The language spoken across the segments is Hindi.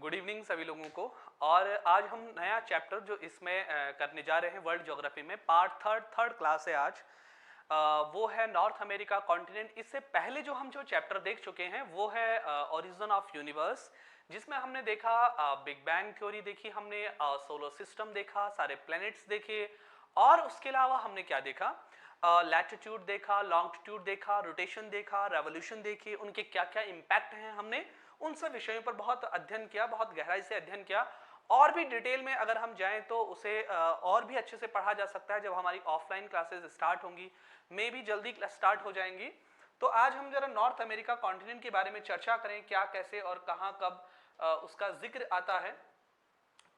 गुड इवनिंग सभी लोगों को। और आज हम नया चैप्टर जो इसमें करने जा रहे हैं वर्ल्ड ज्योग्राफी में पार्ट थर्ड क्लास है आज। वो है नॉर्थ अमेरिका कॉन्टिनेंट। इससे पहले जो चैप्टर देख चुके हैं वो है ओरिजिन ऑफ यूनिवर्स, जिसमें हमने देखा बिग बैंग थ्योरी देखी, हमने सोलर सिस्टम देखा, सारे प्लैनेट्स देखे, और उसके अलावा हमने क्या देखा, लैटिट्यूड देखा, लॉन्गिट्यूड देखा, रोटेशन देखा, रेवोल्यूशन देखी, उनके क्या क्या इम्पैक्ट हैं। हमने उन सब विषयों पर बहुत अध्ययन किया, बहुत गहराई से अध्ययन किया। और भी डिटेल में अगर हम जाएं तो उसे और भी अच्छे से पढ़ा जा सकता है जब हमारी ऑफलाइन क्लासेस स्टार्ट होंगी, मे भी जल्दी स्टार्ट हो जाएंगी। तो आज हम जरा नॉर्थ अमेरिका कॉन्टिनेंट के बारे में चर्चा करें, क्या कैसे और कहां कब उसका जिक्र आता है।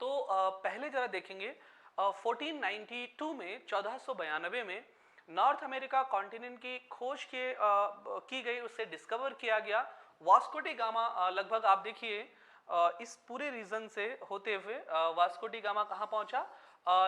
तो पहले जरा देखेंगे 1492 में 1492 में नॉर्थ अमेरिका कॉन्टिनेंट की खोज की गई, उससे डिस्कवर किया गया। वास्को डी गामा लगभग आप देखिए इस पूरे रीजन से होते हुए वास्को डी गामा कहाँ पहुंचा,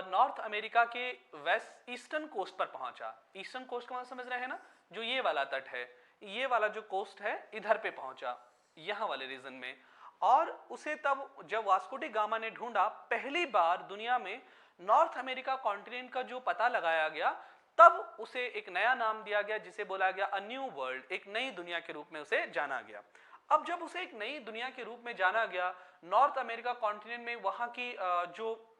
नॉर्थ अमेरिका के वेस्ट ईस्टर्न कोस्ट पर पहुंचा। ईस्टर्न कोस्ट का समझ रहे हैं ना, जो ये वाला तट है, ये वाला जो कोस्ट है इधर पे पहुंचा, यहाँ वाले रीजन में। और उसे तब जब वास्को डी गामा ने ढूंढा, पहली बार दुनिया में नॉर्थ अमेरिका कॉन्टिनेंट का जो पता लगाया गया, तब उसे एक नया नाम दिया गया जिसे बोला गया अ न्यू वर्ल्ड, एक नई दुनिया के रूप में उसे जाना गया। अब जब उसे एक नई दुनिया के रूप में जाना गया, नॉर्थ अमेरिका कॉन्टिनेंट में वहां की जो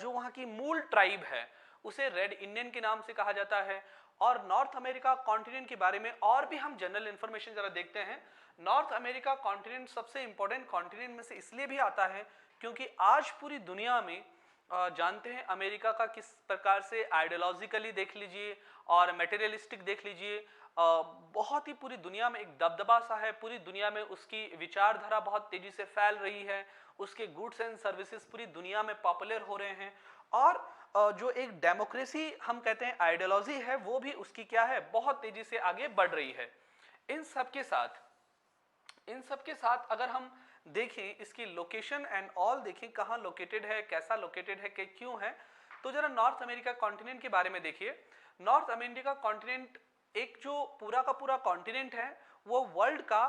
वहां की मूल ट्राइब है उसे रेड इंडियन के नाम से कहा जाता है। और नॉर्थ अमेरिका कॉन्टिनेंट के बारे में और भी हम जनरल इंफॉर्मेशन जरा देखते हैं। नॉर्थ अमेरिका कॉन्टिनेंट सबसे इंपॉर्टेंट कॉन्टिनेंट में से इसलिए भी आता है क्योंकि आज पूरी दुनिया में जानते हैं अमेरिका का किस प्रकार से आइडियोलॉजिकली देख लीजिए और मटेरियलिस्टिक देख लीजिए, बहुत ही पूरी दुनिया में एक दबदबा सा है। पूरी दुनिया में उसकी विचारधारा बहुत तेजी से फैल रही है, उसके गुड्स एंड सर्विसेज पूरी दुनिया में पॉपुलर हो रहे हैं। और जो एक डेमोक्रेसी हम कहते हैं आइडियोलॉजी है, वो भी उसकी क्या है, बहुत तेजी से आगे बढ़ रही है। इन सब के साथ अगर हम देखें इसकी लोकेशन एंड ऑल देखें, कहाँ लोकेटेड है, कैसा लोकेटेड है, कि क्यों है, तो जरा नॉर्थ अमेरिका कॉन्टिनेंट के बारे में देखिए। नॉर्थ अमेरिका कॉन्टिनेंट एक जो पूरा का पूरा कॉन्टिनेंट है, वो वर्ल्ड का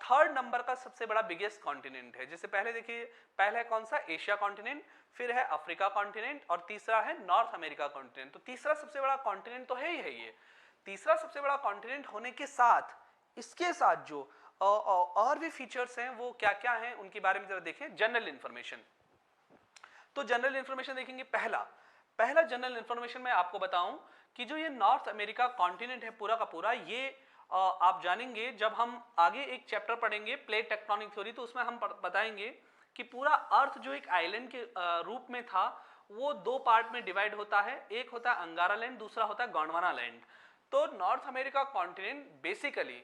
थर्ड नंबर का सबसे बड़ा बिगेस्ट कॉन्टिनेंट है। जैसे पहले देखिए, पहला है कौन सा, एशिया कॉन्टिनेंट, फिर है अफ्रीका कॉन्टिनेंट, और तीसरा है नॉर्थ अमेरिका कॉन्टिनेंट। तो तीसरा सबसे बड़ा कॉन्टिनेंट तो है ही है ये। तीसरा सबसे बड़ा कॉन्टिनेंट होने के साथ इसके साथ जो और भी फीचर्स हैं वो क्या क्या हैं, उनके बारे में जरा देखें। जनरल इंफॉर्मेशन, तो जनरल इंफॉर्मेशन देखेंगे। पहला जनरल इंफॉर्मेशन मैं आपको बताऊं कि जो ये नॉर्थ अमेरिका कॉन्टिनेंट है पूरा का पूरा, ये आप जानेंगे जब हम आगे एक चैप्टर पढ़ेंगे प्लेट टेक्टोनिक थ्योरी, तो उसमें हम बताएंगे कि पूरा अर्थ जो एक आइलैंड के रूप में था, वो दो पार्ट में डिवाइड होता है। एक होता है अंगारा लैंड, दूसरा होता है गोंडवाना लैंड। तो नॉर्थ अमेरिका कॉन्टिनेंट बेसिकली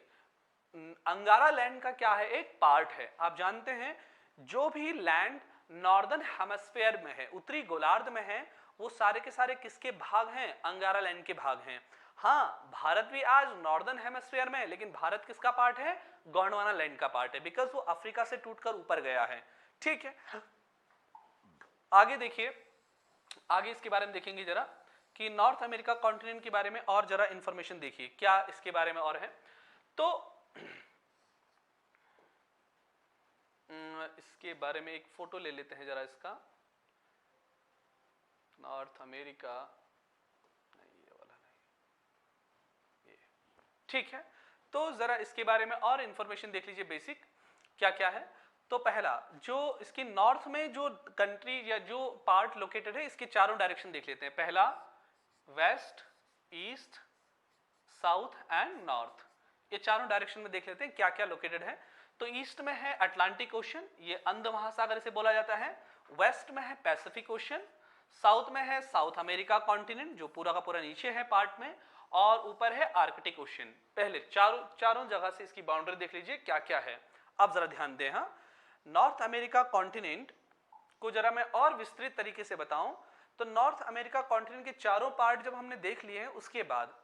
अंगारा लैंड का क्या है, एक पार्ट है। आप जानते हैं जो भी लैंड नॉर्दर्न हेमिस्फीयर में है, उत्तरी गोलार्ध में है, वो सारे के सारे किसके भाग हैं, अंगारा लैंड के भाग हैं। हाँ, भारत भी आज नॉर्दर्न हेमिस्फीयर में है, लेकिन भारत किसका पार्ट है, गोंडवाना लैंड का पार्ट है, बिकॉज वो अफ्रीका से टूटकर ऊपर गया है। ठीक है, आगे देखिए, आगे इसके बारे में देखेंगे जरा कि नॉर्थ अमेरिका कॉन्टिनेंट के बारे में और जरा इंफॉर्मेशन देखिए क्या इसके बारे में और है। तो इसके बारे में एक फोटो ले लेते हैं जरा इसका। नॉर्थ अमेरिका, नहीं ये वाला नहीं, ये ठीक है। तो जरा इसके बारे में और इंफॉर्मेशन देख लीजिए, बेसिक क्या क्या है। तो पहला जो इसकी नॉर्थ में जो कंट्री या जो पार्ट लोकेटेड है, इसके चारों डायरेक्शन देख लेते हैं। पहला west, east, south and north, ये चारों डायरेक्शन में देख लेते हैं क्या क्या लोकेटेड है। तो ईस्ट में है अटलांटिक ओशन, ये अंध महासागर इसे बोला जाता है। वेस्ट में है पैसिफिक ओशन, साउथ में है साउथ अमेरिका कॉन्टिनेंट जो पूरा का पूरा नीचे है पार्ट में, और ऊपर है आर्कटिक ओशन। पहले चारों जगह से इसकी बाउंड्री देख लीजिए क्या क्या है। अब जरा ध्यान दें, हाँ, नॉर्थ अमेरिका कॉन्टिनेंट को जरा मैं और विस्तृत तरीके से बताऊं तो नॉर्थ अमेरिका कॉन्टिनेंट के चारों पार्ट जब हमने देख लिए हैं, उसके बाद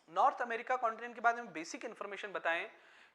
नॉर्थ अमेरिका कॉन्टिनेंट के बारे में बेसिक इंफॉर्मेशन बताएं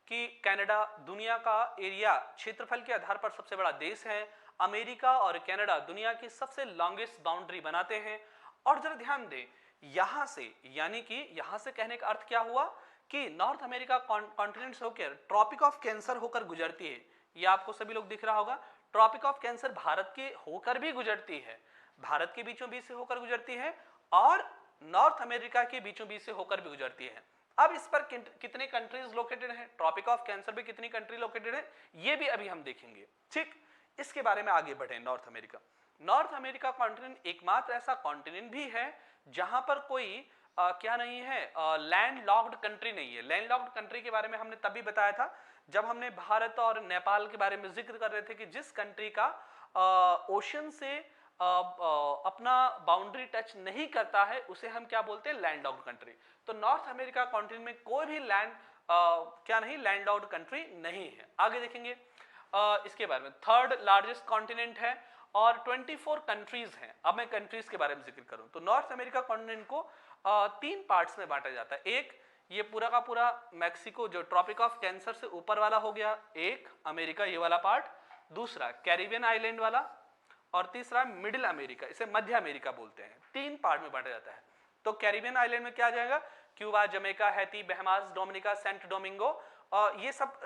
कि कनाडा दुनिया का एरिया क्षेत्रफल के आधार पर सबसे बड़ा देश है। अमेरिका और कनाडा दुनिया की सबसे लॉन्गेस्ट बाउंड्री बनाते हैं। और जरा ध्यान दें, यहां से, यानी कि यहां से कहने का अर्थ क्या हुआ कि नॉर्थ अमेरिका कॉन्टिनेंट होकर ट्रॉपिक ऑफ कैंसर होकर गुजरती है। ये आपको सभी लोग दिख रहा होगा। ट्रॉपिक ऑफ कैंसर भारत के होकर भी गुजरती है, भारत के बीचों बीच से होकर गुजरती है और नॉर्थ अमेरिका के बीचों बीच से होकर भी गुजरती है। अब इस पर कितने कंट्रीज लोकेटेड हैं, ट्रॉपिक ऑफ कैंसर पे कितनी कंट्री लोकेटेड है, ये भी अभी हम देखेंगे। ठीक, इसके बारे में आगे बढ़े। नॉर्थ अमेरिका कॉन्टिनेंट एकमात्र ऐसा कॉन्टिनेंट भी है जहां पर कोई क्या नहीं है, लैंड लॉक्ड कंट्री नहीं है। लैंड लॉक्ड कंट्री के बारे में हमने तभी बताया था जब हमने भारत और नेपाल के बारे में जिक्र कर रहे थे कि जिस कंट्री का ओशन से अपना बाउंड्री टच नहीं करता है उसे हम क्या बोलते हैं, लैंड लॉक्ड कंट्री। तो नॉर्थ अमेरिका कॉन्टिनेंट में कोई भी क्या नहीं, लैंड लॉक्ड कंट्री नहीं है। आगे देखेंगे इसके बारे में। थर्ड लार्जेस्ट कॉन्टिनेंट है और 24 कंट्रीज हैं। अब मैं कंट्रीज के बारे में जिक्र करूं तो नॉर्थ अमेरिका कॉन्टिनेंट को 3 पार्ट्स में बांटा जाता है। एक ये पूरा का पूरा मैक्सिको जो ट्रॉपिक ऑफ कैंसर से ऊपर वाला हो गया, एक अमेरिका ये वाला पार्ट, दूसरा कैरिबियन आइलैंड वाला और तीसरा मिडिल अमेरिका, इसे मध्य अमेरिका बोलते हैं। 3 पार्ट में बांटा जाता है। तो कैरिबियन आइलैंड में क्या आ जाएगा, Cuba, Jamaica, Haiti, Bahamas, Dominica, Saint Domingo, ये सब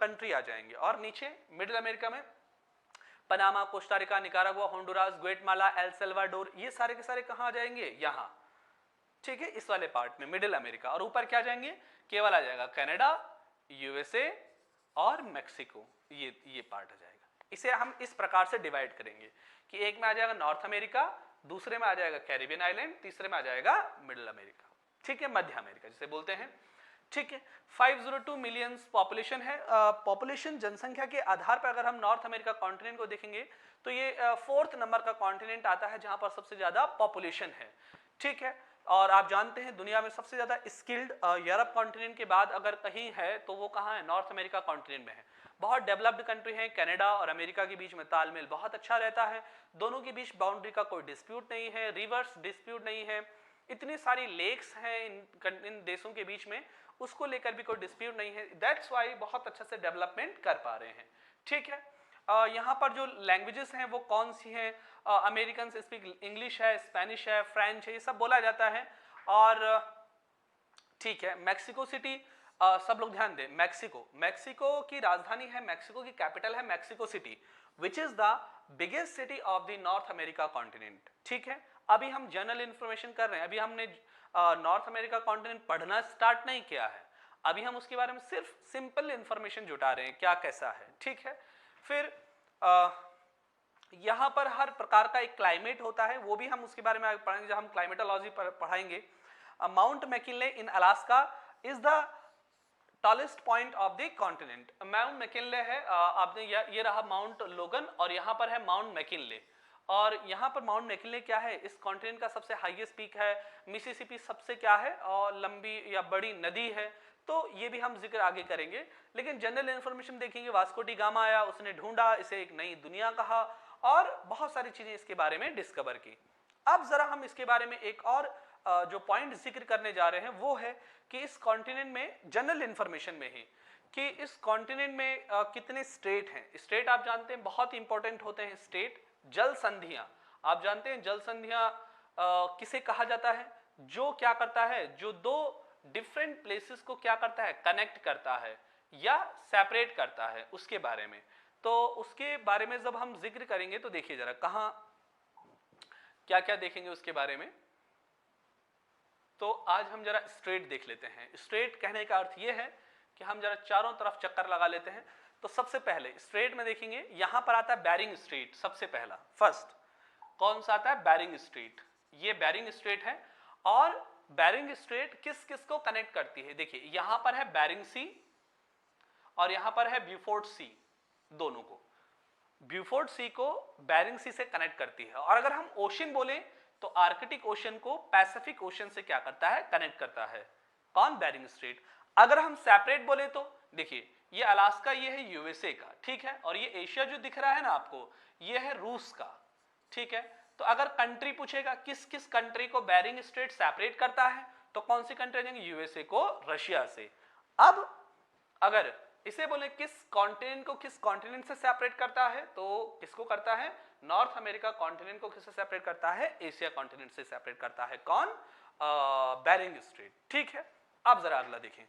कंट्री आ जाएंगे। और नीचे मिडिल अमेरिका में Panama, Costa Rica, Nicaragua, Honduras, Guatemala, El Salvador, ये सारे के सारे कहां आ जाएंगे, यहां। ठीक है, इस वाले पार्ट में मिडिल अमेरिका। और ऊपर क्या जाएंगे, केवल आ जाएगा कनाडा, यूएसए और मैक्सिको, ये पार्ट आ जाएगा। इसे हम इस प्रकार से डिवाइड करेंगे कि एक में आ जाएगा नॉर्थ अमेरिका, दूसरे में आ जाएगा कैरिबियन आइलैंड, तीसरे में आ जाएगा मिडिल अमेरिका। ठीक है, मध्य अमेरिका जिसे बोलते हैं। ठीक है, 502 मिलियन पॉपुलेशन है। पॉपुलेशन जनसंख्या के आधार पर अगर हम नॉर्थ अमेरिका कॉन्टिनेंट को देखेंगे तो ये 4th नंबर का कॉन्टिनेंट आता है जहां पर सबसे ज्यादा पॉपुलेशन है। ठीक है, और आप जानते हैं दुनिया में सबसे ज्यादा स्किल्ड यूरोप कॉन्टिनेंट के बाद अगर कहीं है तो वो कहां है, नॉर्थ अमेरिका कॉन्टिनेंट में है। बहुत डेवलप्ड कंट्री है, कनाडा और अमेरिका के बीच में तालमेल बहुत अच्छा रहता है, दोनों के बीच बाउंड्री का कोई डिस्प्यूट नहीं है, रिवर्स डिस्प्यूट नहीं है, इतनी सारी लेक्स हैं इन देशों के बीच में, उसको लेकर भी कोई डिस्प्यूट नहीं है। दैट्स वाई बहुत अच्छा से डेवलपमेंट कर पा रहे हैं। ठीक है, यहाँ पर जो लैंग्वेजेस हैं वो कौन सी हैं, अमेरिकन स्पीक इंग्लिश है, स्पेनिश है, फ्रेंच है, ये सब बोला जाता है। और ठीक है, मैक्सिको सिटी, सब लोग ध्यान दें, मैक्सिको की राजधानी है, मैक्सिको की कैपिटल है Mexico city, which is the biggest city of the North America continent. ठीक है, अभी हम जनरल इंफॉर्मेशन कर रहे हैं, अभी हमने नॉर्थ अमेरिका कॉन्टिनेंट पढ़ना स्टार्ट नहीं किया है, अभी हम उसके बारे में सिर्फ सिंपल इंफॉर्मेशन जुटा रहे हैं, क्या कैसा है। ठीक है, फिर यहाँ पर हर प्रकार का एक क्लाइमेट होता है, वो भी हम उसके बारे में पढ़ेंगे जब हम क्लाइमेटोलॉजी पढ़ाएंगे। Mount McKinley in Alaska is the tallest point of the continent. Mount McKinley है, आपने ये रहा माउंट लोगन और यहाँ पर है माउंट मैकिनले। और यहाँ पर माउंट मैकिनले क्या है, इस कॉन्टिनेंट का सबसे हाईएस्ट पीक है। मिसिसिपी सबसे क्या है, और लंबी या बड़ी नदी है, तो ये भी हम जिक्र आगे करेंगे। लेकिन जनरल इंफॉर्मेशन देखेंगे, वास्को डी गामा आया, उसने ढूंढा, इसे एक नई दुनिया कहा और बहुत सारी चीजें इसके बारे में डिस्कवर की। अब जरा हम इसके बारे में एक और जो पॉइंट जिक्र करने जा रहे हैं वो है कि इस कॉन्टिनेंट में जनरल इंफॉर्मेशन में ही कि इस कॉन्टिनेंट में कितने स्टेट हैं। स्टेट आप जानते हैं बहुत इंपॉर्टेंट होते हैं स्टेट। जल संधियां आप जानते हैं, जल संधियां किसे कहा जाता है, जो क्या करता है, जो दो डिफरेंट प्लेसेस को क्या करता है, कनेक्ट करता है या सेपरेट करता है, उसके बारे में। तो उसके बारे में जब हम जिक्र करेंगे तो देखिए जरा कहां क्या क्या देखेंगे उसके बारे में। तो आज हम जरा स्ट्रेट देख लेते हैं। स्ट्रेट कहने का अर्थ यह है कि हम जरा चारों तरफ चक्कर लगा लेते हैं। तो सबसे पहले स्ट्रेट में देखेंगे, यहां पर आता है बेरिंग स्ट्रेट, सबसे पहला फर्स्ट कौन सा आता है, बेरिंग स्ट्रेट। ये बेरिंग स्ट्रेट है और बेरिंग स्ट्रेट किस किस को कनेक्ट करती है, देखिए यहां पर है बेरिंग सी और यहां पर है ब्यूफोर्ट सी, दोनों को ब्यूफोर्ट सी को बेरिंग सी से कनेक्ट करती है। और अगर हम ओशन बोले तो आर्कटिक ओशन को पैसिफिक ओशन से क्या करता है, कनेक्ट करता है, कौन, बेरिंग स्ट्रेट। अगर हम सेपरेट बोले तो देखिए ये अलास्का, ये है यूएसए का, ठीक है, और ये एशिया जो दिख रहा है ना आपको, ये है रूस का, ठीक है। तो अगर कंट्री पूछेगा किस किस कंट्री को बेरिंग स्ट्रेट सेपरेट करता है, तो कौन सी कंट्री देंगे, यूएसए को रशिया से। अब अगर इसे बोले किस कॉन्टिनेंट को किस कॉन्टिनेंट से सेपरेट करता है, तो किसको करता है, नॉर्थ अमेरिका कॉन्टिनेंट को किससे सेपरेट करता है, एशिया कॉन्टिनेंट से सेपरेट करता है, कौन, बेरिंग स्ट्रेट, ठीक है। अब जरा अगला देखें,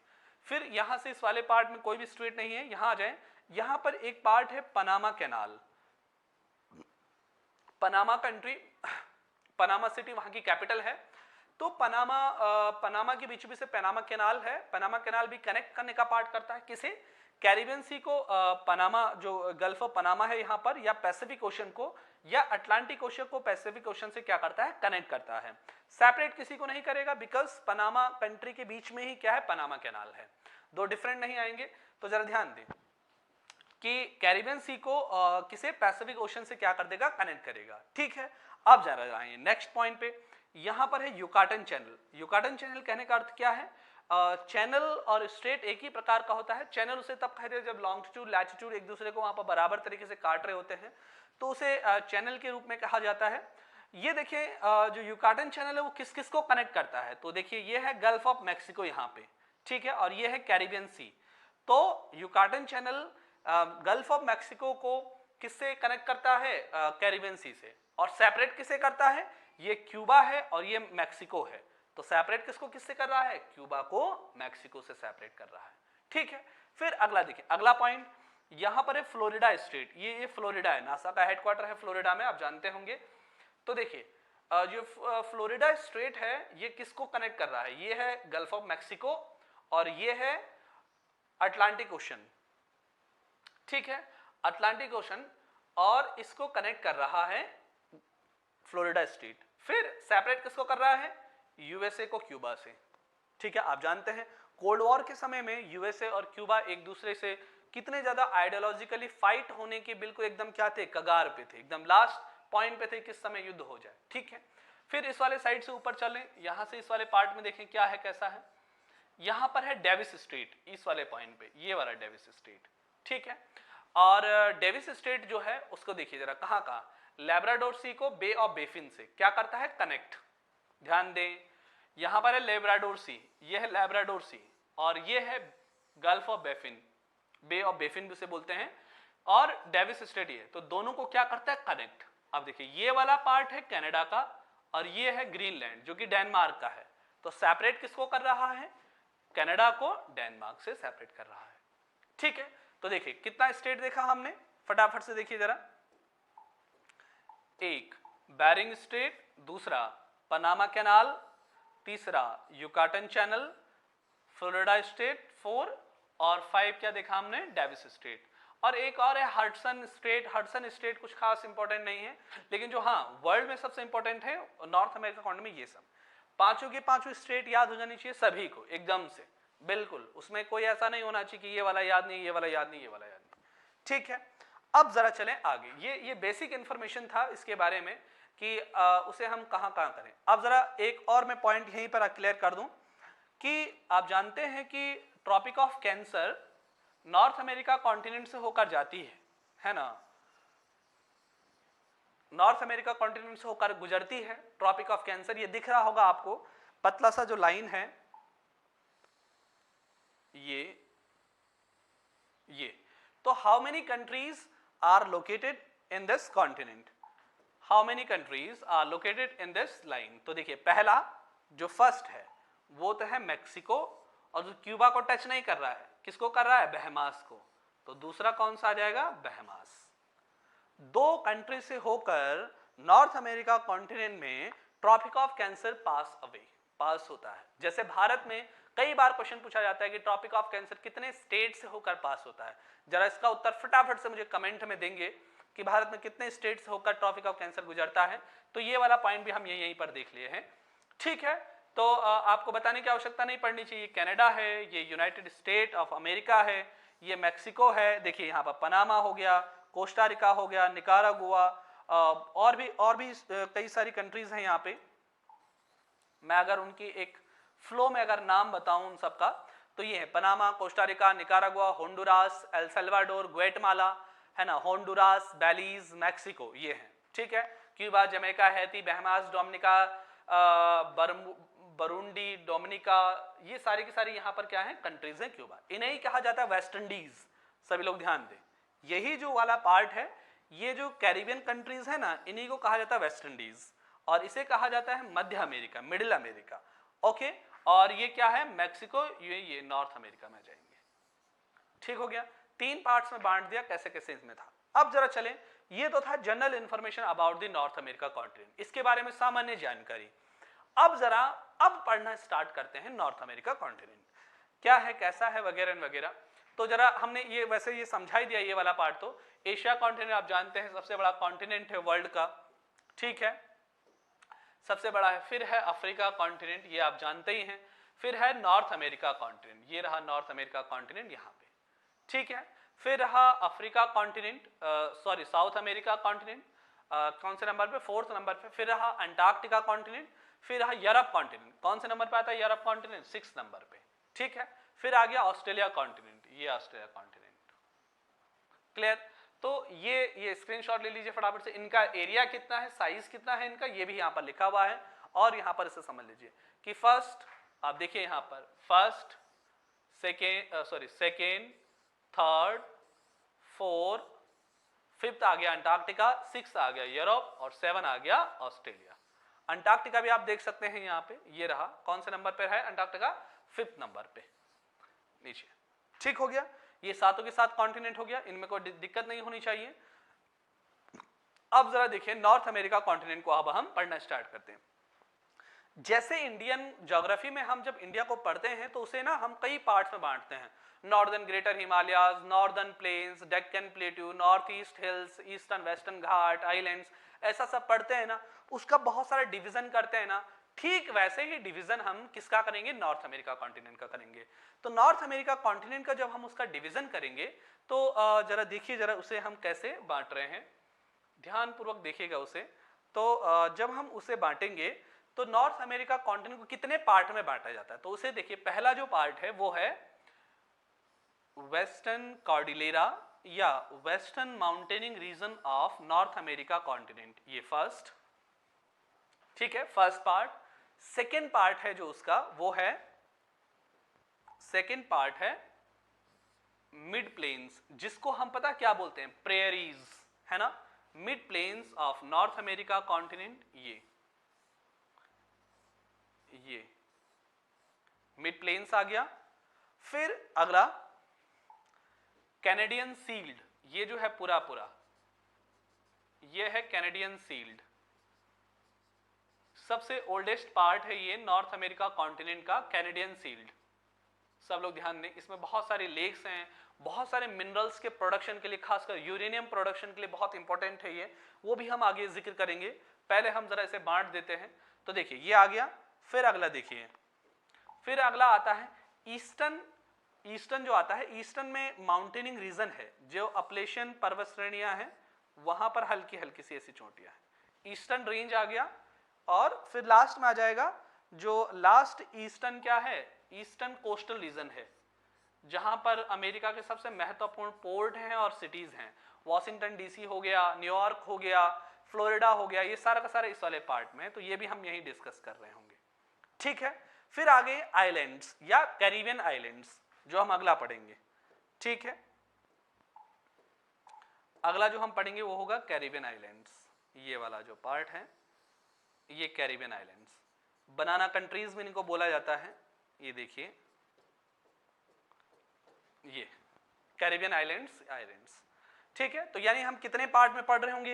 फिर यहां से इस वाले पार्ट में कोई भी स्ट्रेट नहीं है, यहां आ जाए, यहां पर एक पार्ट है Panama canal, Panama country, Panama city वहां की कैपिटल है। तो पनामा के बीच में से पनामा कैनाल है, पनामा कैनाल भी कनेक्ट करने का पार्ट करता है किसे, कैरिबियन सी को, पनामा जो गल्फ ऑफ पनामा है यहाँ पर, या पैसिफिक ओशन को या अटलांटिक ओशन को पैसिफिक ओशन से क्या करता है, कनेक्ट करता है। सेपरेट किसी को नहीं करेगा, बिकॉज पनामा कंट्री के बीच में ही क्या है, पनामा कैनाल है, दो डिफरेंट नहीं आएंगे। तो जरा ध्यान दें कि कैरिबियन सी को किसे पैसिफिक ओशन से क्या कर देगा, कनेक्ट करेगा। ठीक है, अब जरा आइए नेक्स्ट पॉइंट पे। यहां पर है युकाटन चैनल। युकाटन चैनल कहने का अर्थ क्या है, चैनल और स्ट्रेट एक ही प्रकार का होता है। चैनल उसे तब कहते हैं जब लॉन्गिट्यूड लैटिट्यूड एक दूसरे को वहां पर बराबर तरीके से काट रहे होते हैं, तो उसे चैनल के रूप में कहा जाता है। ये देखिए जो युकाटन चैनल है वो किस किस को कनेक्ट करता है, तो देखिए ये है गल्फ ऑफ मैक्सिको यहाँ पे, ठीक है, और ये है कैरिबियन सी। तो Yucatan channel gulf of Mexico को किससे कनेक्ट करता है, कैरिबियन सी से, और सेपरेट किसे करता है, ये क्यूबा है और ये मैक्सिको है। तो सेपरेट किसको किससे कर रहा है, क्यूबा को मैक्सिको से सेपरेट कर रहा है। ठीक है, फिर अगला देखिए, अगला पॉइंट यहां पर है फ्लोरिडा स्टेट। ये फ्लोरिडा है, नासा का हेडक्वार्टर है फ्लोरिडा में, आप जानते होंगे। तो देखिए जो फ्लोरिडा स्टेट है ये किसको कनेक्ट कर रहा है, ये है गल्फ ऑफ मैक्सिको और ये है अटलांटिक ओशन। ठीक है, अटलांटिक ओशन, और इसको कनेक्ट कर रहा है फ्लोरिडा स्टेट। फिर सेपरेट किसको कर रहा है, यूएसए को क्यूबा से। ठीक है, आप जानते हैं कोल्ड वॉर के समय में यूएसए और क्यूबा एक दूसरे से कितने ज्यादा आइडियोलॉजिकली फाइट होने के बिल्कुल एकदम क्या थे, कगार पे थे, एकदम लास्ट पॉइंट पे थे किस समय युद्ध हो जाए। ठीक है, फिर इस वाले साइड से ऊपर चलें, यहां से इस वाले पार्ट में देखें क्या है, कैसा है। यहां पर है डेविस स्टेट, इस वाले पॉइंट पे ये वाला डेविस स्टेट। ठीक है, और डेविस स्टेट जो है उसको देखिए जरा, कहां का, लैब्राडोर सी को बे ऑफ बेफिन से क्या करता है, कनेक्ट। ध्यान दें, यहां पर है लैब्राडोर सी, ये है लैब्राडोर सी, और ये है Gulf of Baffin, Bay of Baffin भी उसे बोलते हैं, और डेविस स्टेट ये, तो दोनों को क्या करता है, कनेक्ट। अब देखिए ये वाला पार्ट है कनाडा का और ये है ग्रीनलैंड जो कि डेनमार्क का है। तो सेपरेट किसको कर रहा है, कनाडा को डेनमार्क से सेपरेट कर रहा है। ठीक है, तो देखिए कितना स्टेट देखा हमने, फटाफट से देखिए जरा। एक बेरिंग स्ट्रेट, दूसरा पनामा कैनाल, तीसरा युकाटन चैनल, फ्लोरिडा स्टेट 4, और 5 क्या देखा हमने, डेविस स्टेट। और एक और है हडसन स्टेट। हडसन स्टेट कुछ खास इंपॉर्टेंट नहीं है, लेकिन जो हाँ वर्ल्ड में सबसे इंपॉर्टेंट है नॉर्थ अमेरिका कॉन्टिनेंट में, ये सब पांचों के पांचों स्टेट याद हो जानी चाहिए सभी को एकदम से, बिल्कुल उसमें कोई ऐसा नहीं होना चाहिए कि ये वाला याद नहीं, ये वाला याद नहीं, ये वाला याद नहीं। ठीक है, अब जरा चलें आगे। ये बेसिक इंफॉर्मेशन था इसके बारे में कि उसे हम कहाँ करें। अब जरा एक और मैं पॉइंट यहीं पर क्लियर कर दूं कि आप जानते हैं कि Tropic of Cancer North America continent से होकर जाती है ना, नॉर्थ अमेरिका कॉन्टिनेंट से होकर गुजरती है ट्रॉपिक ऑफ कैंसर। ये दिख रहा होगा आपको, पतला सा जो लाइन है ये। तो how many countries are located in this continent, how many countries are located in this line. तो देखिए पहला जो फर्स्ट है वो तो है मैक्सिको, और जो क्यूबा को टच नहीं कर रहा है, किसको कर रहा है, बहमास को। तो दूसरा कौन सा आ जाएगा, बहमास। दो कंट्री से होकर नॉर्थ अमेरिका कॉन्टिनेंट में ट्रॉपिक ऑफ कैंसर पास होता है। जैसे भारत में कई बार क्वेश्चन पूछा जाता है कि ट्रॉपिक ऑफ कैंसर कितने स्टेट से होकर पास होता है, जरा इसका उत्तर फटाफट से मुझे कमेंट में देंगे कि भारत में कितने स्टेट से होकर ट्रॉपिक ऑफ कैंसर गुजरता है। तो ये वाला पॉइंट भी हम यहीं पर देख लिए हैं। ठीक है, तो आपको बताने की आवश्यकता नहीं पड़नी चाहिए, कनाडा है, ये यूनाइटेड स्टेट ऑफ अमेरिका है, ये मैक्सिको है, देखिए यहाँ पर पनामा हो गया, कोस्टा रिका हो गया, निकारागुआ, और भी कई सारी कंट्रीज हैं यहाँ पे। मैं अगर उनकी एक फ्लो में अगर नाम बताऊं उन सबका, तो ये है Panama, Costa Rica, Nicaragua, Honduras, El Salvador, Guatemala, है ना, होंडुरास, बेलीज, मैक्सिको, ये है। ठीक है, Cuba, Jamaica, Haiti, Bahamas, Dominica, Burundi, Dominica, ये सारी की सारी यहाँ पर क्या है, कंट्रीज हैं क्यूबा। इन्हें ही कहा जाता है वेस्ट इंडीज। सभी लोग ध्यान दें, यही जो वाला पार्ट है, ये जो कैरिबियन कंट्रीज है ना, इन्हीं को कहा जाता है वेस्ट इंडीज, और इसे कहा जाता है मध्य अमेरिका, मिडिल अमेरिका। ओके, और ये क्या है, मैक्सिको, ये नॉर्थ अमेरिका में जाएंगे। ठीक हो गया। 3 पार्ट्स में बांट दिया, कैसे कैसे इसमें था। अब जरा चलें, ये तो था general information about the North America continent, इसके बारे में सामान्य जानकारी। अब जरा अब पढ़ना स्टार्ट करते हैं नॉर्थ अमेरिका कॉन्टिनेंट क्या है, कैसा है, वगैरह वगैरह। तो जरा हमने ये वैसे ये समझा ही दिया ये वाला पार्ट। तो एशिया कॉन्टिनेंट आप जानते हैं सबसे बड़ा कॉन्टिनेंट है वर्ल्ड का, ठीक है, सबसे बड़ा है। फिर है अफ्रीका कॉन्टिनेंट, ये आप जानते ही हैं। फिर है नॉर्थ अमेरिका कॉन्टिनेंट, ये रहा नॉर्थ अमेरिका कॉन्टिनेंट यहाँ पे, ठीक है। फिर रहा Africa continent, sorry south America continent, कौन से नंबर पे, 4th नंबर पे। फिर रहा अंटार्कटिका कॉन्टिनेंट। फिर रहा यूरोप कॉन्टिनेंट, कौन से नंबर पे आता है यूरोप कॉन्टिनेंट, 6th नंबर पे, ठीक है। फिर आ गया ऑस्ट्रेलिया कॉन्टिनेंट, ये ऑस्ट्रेलिया कॉन्टिनेंट, क्लियर। तो ये स्क्रीनशॉट ले लीजिए फटाफट से। इनका एरिया कितना है, साइज कितना है इनका, ये भी यहाँ पर लिखा हुआ है। और यहाँ पर इसे समझ लीजिए कि फर्स्ट, आप देखिए यहाँ पर first, second, third, 4th, 5th आ गया अंटार्कटिका, 6th आ गया यूरोप और 7 आ गया ऑस्ट्रेलिया। अंटार्कटिका भी आप देख सकते हैं यहाँ पे, ये रहा, कौन से नंबर पर है अंटार्कटिका, 5th नंबर पे नीचे, ठीक हो गया। ये सातों के साथ कॉन्टिनेंट हो गया, इनमें कोई दिक्कत नहीं होनी चाहिए। अब जरा देखिए नॉर्थ अमेरिका कॉन्टिनेंट को अब हम पढ़ना स्टार्ट करते हैं। जैसे इंडियन ज्योग्राफी में हम जब इंडिया को पढ़ते हैं तो उसे ना हम कई पार्ट्स में बांटते हैं, northern greater Himalayas, northern plains, Deccan plateau, north east hills, eastern western Ghat, islands, ऐसा सब पढ़ते हैं ना, उसका बहुत सारा डिवीजन करते हैं ना। ठीक वैसे ही डिवीजन हम किसका करेंगे, नॉर्थ अमेरिका कॉन्टिनेंट का करेंगे। तो नॉर्थ अमेरिका कॉन्टिनेंट का जब हम उसका डिवीजन करेंगे तो जरा देखिए जरा उसे हम कैसे बांट रहे हैं, ध्यान पूर्वक देखिएगा उसे। तो जब हम उसे बांटेंगे तो नॉर्थ अमेरिका कॉन्टिनेंट को कितने पार्ट में बांटा जाता है, तो उसे देखिए पहला जो पार्ट है वो है वेस्टर्न कॉर्डिलेरा या western mountaining region of North America continent, ये फर्स्ट, ठीक है, फर्स्ट पार्ट। सेकेंड पार्ट है जो उसका वो है, सेकेंड पार्ट है मिड प्लेन्स, जिसको हम पता क्या बोलते हैं, प्रेयरीज, है ना, mid plains of North America continent, ये मिड प्लेन्स आ गया। फिर अगला कैनेडियन सील्ड, ये जो है पूरा पूरा ये है कैनेडियन सील्ड, सबसे ओल्डेस्ट पार्ट है ये नॉर्थ अमेरिका कॉन्टिनेंट का, कैनेडियन सील्ड। सब लोग ध्यान दें, इसमें बहुत सारे लेक्स हैं, बहुत सारे मिनरल्स के प्रोडक्शन के लिए, खासकर यूरेनियम प्रोडक्शन के लिए बहुत इंपॉर्टेंट है ये, वो भी हम आगे जिक्र करेंगे। पहले हम जरा इसे बांट देते हैं। तो देखिए ये आ गया। फिर अगला देखिए, फिर अगला आता है ईस्टर्न जो आता है, ईस्टर्न में माउंटेनिंग रीजन है, जो अपलेशियन पर्वत श्रेणियां हैं वहां पर हल्की हल्की सी ऐसी चोटियां हैं, ईस्टर्न रेंज आ गया। और फिर लास्ट में आ जाएगा जो लास्ट ईस्टर्न क्या है, ईस्टर्न कोस्टल रीजन है, जहां पर अमेरिका के सबसे महत्वपूर्ण पोर्ट हैं और सिटीज हैं, वॉशिंगटन डीसी हो गया, न्यूयॉर्क हो गया, फ्लोरिडा हो गया, ये सारा का सारा इस वाले पार्ट में, तो ये भी हम यही डिस्कस कर रहे होंगे, ठीक है। फिर आगे आइलैंड्स या कैरिबियन आइलैंड्स जो हम अगला पढ़ेंगे, ठीक है, अगला जो हम पढ़ेंगे वो होगा कैरिबियन आइलैंड्स। ये वाला जो पार्ट है ये कैरिबियन आइलैंड्स, बनाना कंट्रीज में इनको बोला जाता है। ये देखिए ये कैरिबियन आइलैंड्स, ठीक है। तो यानी हम कितने पार्ट में पढ़ रहे होंगे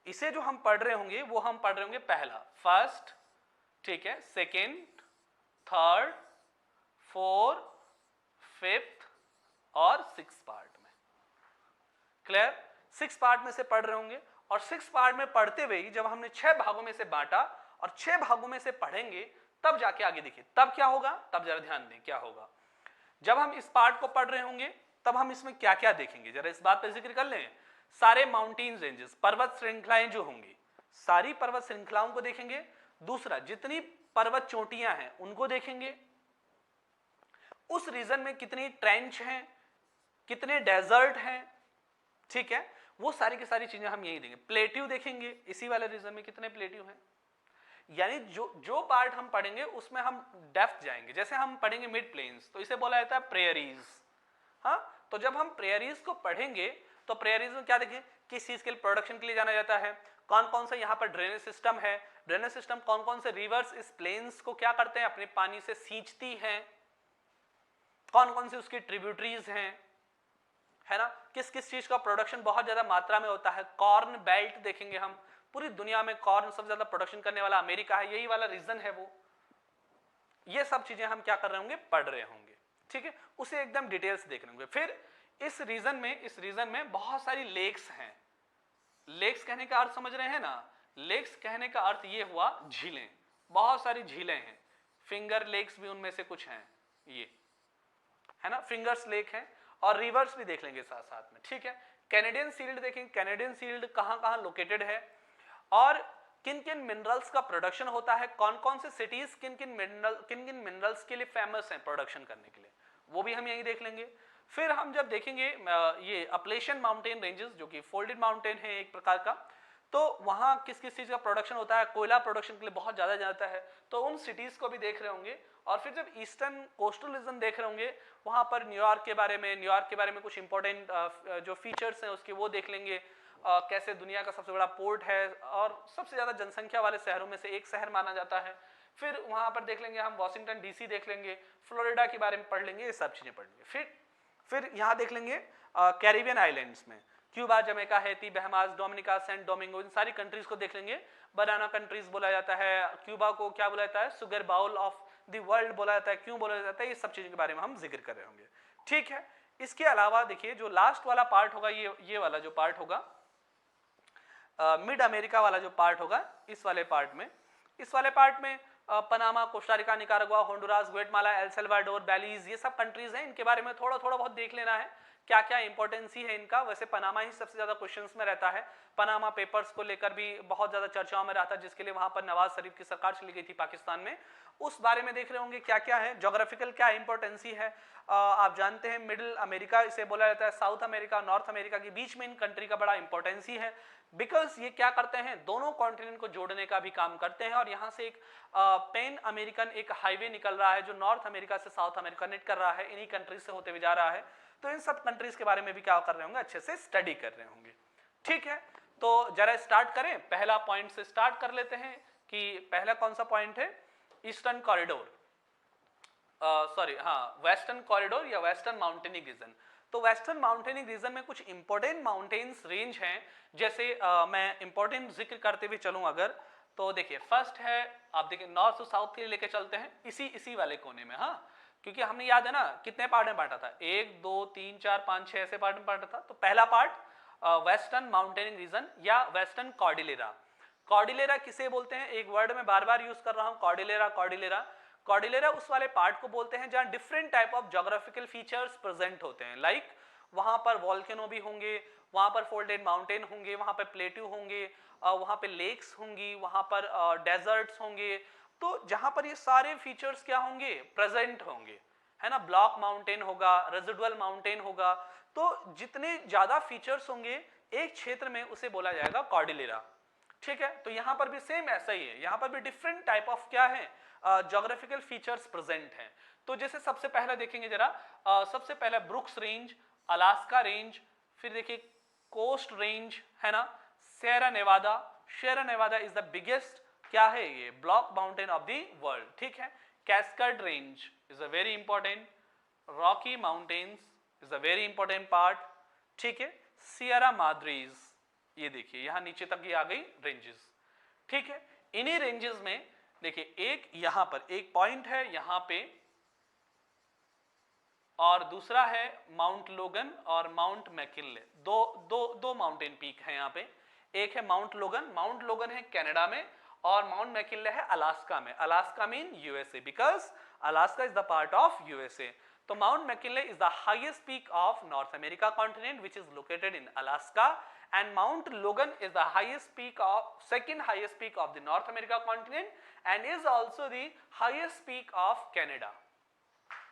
इसे जो हम पढ़ रहे होंगे वो हम पढ़ रहे होंगे पहला, फर्स्ट, ठीक है, सेकेंड, थर्ड, 4th, 5th और 6th पार्ट में, क्लियर। 6 पार्ट में से पढ़ रहे होंगे और 6 पार्ट में पढ़ते हुए ही जब हमने 6 भागों में से बांटा और 6 भागों में से पढ़ेंगे तब जाके आगे देखिए तब क्या होगा, तब जरा ध्यान दें क्या होगा। जब हम इस पार्ट को पढ़ रहे होंगे तब हम इसमें क्या क्या देखेंगे, जरा इस बात पर जिक्र कर लें। सारे माउंटेन रेंजेस, पर्वत श्रृंखलाएं जो होंगी, सारी पर्वत श्रृंखलाओं को देखेंगे। दूसरा, जितनी पर्वत चोटियां हैं उनको देखेंगे। उस रीजन में कितनी ट्रेंच हैं, कितने डेजर्ट हैं, ठीक है, वो सारी की सारी चीजें हम यही देंगे। प्लेट्यू देखेंगे, इसी वाले रीजन में कितने प्लेट्यू हैं। यानी जो पार्ट हम पढ़ेंगे उसमें हम डेप्थ जाएंगे। जैसे हम पढ़ेंगे मिड प्लेन्स तो इसे बोला जाता है प्रेयरीज। हाँ, तो जब हम प्रेयरीज को पढ़ेंगे तो प्रेयरीज में क्या देखें, किस चीज के लिए, प्रोडक्शन के लिए जाना जाता है, कौन कौन सा यहाँ पर ड्रेनेज सिस्टम है, ड्रेनेज सिस्टम कौन कौन से रिवर्स इस प्लेन्स को क्या करते हैं, अपने पानी से सींचती हैं, कौन कौन सी उसकी ट्रिब्यूटरीज हैं, है ना। किस किस चीज का प्रोडक्शन बहुत ज्यादा मात्रा में होता है, कॉर्न बेल्ट देखेंगे हम, पूरी दुनिया में कॉर्न सबसे ज्यादा प्रोडक्शन करने वाला अमेरिका है, यही वाला रीजन है वो। ये सब चीजें हम क्या कर रहे होंगे, पढ़ रहे होंगे, ठीक है, उसे एकदम डिटेल्स देख रहे होंगे। फिर इस रीजन में बहुत सारी लेक्स हैं। लेक्स कहने का अर्थ समझ रहे हैं ना, लेक्स कहने का अर्थ ये हुआ झीलें, बहुत सारी झीलें हैं, फिंगर लेक्स भी उनमें से कुछ हैं, ये है ना, फिंगर्स लेक है, और रिवर्स भी देख लेंगे साथ साथ में, ठीक है। कैनेडियन सील्ड देखेंगे, कैनेडियन सील्ड कहां कहां लोकेटेड है, और किन किन मिनरल्स का प्रोडक्शन होता है, कौन कौन से सिटीज किन किन मिनरल्स के लिए फेमस हैं प्रोडक्शन करने के लिए, वो भी हम यही देख लेंगे। फिर हम जब देखेंगे ये अपलेशियन माउंटेन रेंजेस, जो कि फोल्डेड माउंटेन है एक प्रकार का, तो वहां किस किस चीज का प्रोडक्शन होता है, कोयला प्रोडक्शन के लिए बहुत ज्यादा जाता है, तो उन सिटीज को भी देख रहे होंगे। और फिर जब ईस्टर्न कोस्टल रीजन देख रहे होंगे, वहां पर न्यूयॉर्क के बारे में कुछ इंपॉर्टेंट जो फीचर्स हैं उसके वो देख लेंगे, कैसे दुनिया का सबसे बड़ा पोर्ट है और सबसे ज्यादा जनसंख्या वाले शहरों में से एक शहर माना जाता है। फिर वहां पर देख लेंगे हम वॉशिंगटन डीसी देख लेंगे, फ्लोरिडा के बारे में पढ़ लेंगे, ये सब चीजें पढ़ लेंगे। फिर यहाँ देख लेंगे कैरिबियन आइलैंड्स में Cuba, Jamaica, Haiti, Bahamas, Dominica, Saint Domingo, इन सारी कंट्रीज को देख लेंगे। बनाना कंट्रीज बोला जाता है, क्यूबा को क्या बोला जाता है, sugar bowl of the world बोला जाता है, क्यों बोला जाता है, ये सब चीजों के बारे में हम जिक्र कर रहे होंगे, ठीक है। इसके अलावा देखिए जो लास्ट वाला पार्ट होगा, ये वाला जो पार्ट होगा, मिड अमेरिका वाला जो पार्ट होगा, इस वाले पार्ट में Panama, Costa Rica, Nicaragua, Honduras, Guatemala, El Salvador, Belize, ये सब कंट्रीज हैं। इनके बारे में थोड़ा बहुत देख लेना है, क्या क्या इंपॉर्टेंसी है इनका। वैसे पनामा ही सबसे ज्यादा क्वेश्चंस में रहता है, पनामा पेपर्स को लेकर भी बहुत ज्यादा चर्चाओं में रहता है, जिसके लिए वहां पर नवाज शरीफ की सरकार चली गई थी पाकिस्तान में, उस बारे में देख रहे होंगे क्या क्या है, ज्योग्राफिकल क्या इंपॉर्टेंसी है। आप जानते हैं मिडिल अमेरिका इसे बोला जाता है, साउथ अमेरिका, नॉर्थ अमेरिका के बीच में इन कंट्री का बड़ा इंपॉर्टेंसी है, बिकॉज ये क्या करते हैं, दोनों कॉन्टिनेंट को जोड़ने का भी काम करते हैं। और यहाँ से एक पैन अमेरिकन एक हाईवे निकल रहा है जो नॉर्थ अमेरिका से साउथ अमेरिका कनेक्ट कर रहा है, इन्हीं कंट्रीज से होते हुए जा रहा है। तो इन सब कंट्रीज के बारे में भी क्या कर रहे होंगे, अच्छे से स्टडी कर रहे होंगे, ठीक है। तो जरा स्टार्ट करें, पहला पॉइंट से स्टार्ट कर लेते हैं कि पहला कौन सा पॉइंट है, ईस्टर्न कॉरिडोर, वेस्टर्न कॉरिडोर या वेस्टर्न माउंटेनिक रीजन। तो वेस्टर्न माउंटेनिक रीजन में कुछ इंपॉर्टेंट माउंटेन्स रेंज हैं, जैसे मैं इंपॉर्टेंट जिक्र करते हुए चलूं अगर, तो देखिए फर्स्ट है, आप देखिए नॉर्थ टू साउथ के लिए लेके चलते हैं, इसी वाले कोने में, हाँ, क्योंकि हमने याद है ना कितने पार्ट में बांटा था, 1 2 3 4 5 6 ऐसे पार्ट में बांटा था। तो पहला पार्ट वेस्टर्न माउंटेनिक रीजन या वेस्टर्न कॉर्डिलेरा। कॉर्डिलेरा किसे बोलते हैं, एक वर्ड में बार बार यूज कर रहा हूं, कॉर्डिलेरा उस वाले पार्ट को बोलते हैं जहां different type of geographical features present होते हैं, लाइक वहां पर वॉल्केनो भी होंगे, वहां पर फोल्डेड माउंटेन होंगे, वहां पर प्लेट्यू होंगे, वहां पे लेक्स होंगी, वहां पर डेजर्ट्स होंगे। तो जहां पर ये सारे फीचर्स क्या होंगे, प्रेजेंट होंगे, है ना, ब्लॉक माउंटेन होगा, रेजिडुअल माउंटेन होगा, तो जितने ज्यादा फीचर्स होंगे एक क्षेत्र में उसे बोला जाएगा कॉर्डिलेरा, ठीक है। तो यहां पर भी सेम ऐसा ही है, यहां पर भी डिफरेंट टाइप ऑफ क्या है, ज्योग्राफिकल फीचर्स प्रेजेंट हैं। तो जैसे सबसे पहला देखेंगे जरा, सबसे पहला ब्रुक्स रेंज, अलास्का रेंज, फिर देखिए कोस्ट रेंज, है ना, Sierra Nevada is the biggest क्या है, ये block mountain of the world, ठीक है। Cascade Range is a very important, Rocky Mountains is a very important part, ठीक है। सियरा माद्रीज, ये देखिए यहां नीचे तक ये आ गई रेंजेस, ठीक है। इन्हीं रेंजेस में देखिए एक यहां पर एक पॉइंट है यहां पे, और दूसरा है माउंट लोगन और माउंट मैकिनले, दो माउंटेन पीक है यहाँ पे। एक है माउंट लोगन है कनाडा में, और माउंट मैकिनले है अलास्का में। Alaska mean USA, because Alaska is the part of USA. तो Mount McKinley is the highest peak of North America continent which is located in Alaska, and Mount Logan is the second highest peak of the North America continent and is also the highest peak of Canada,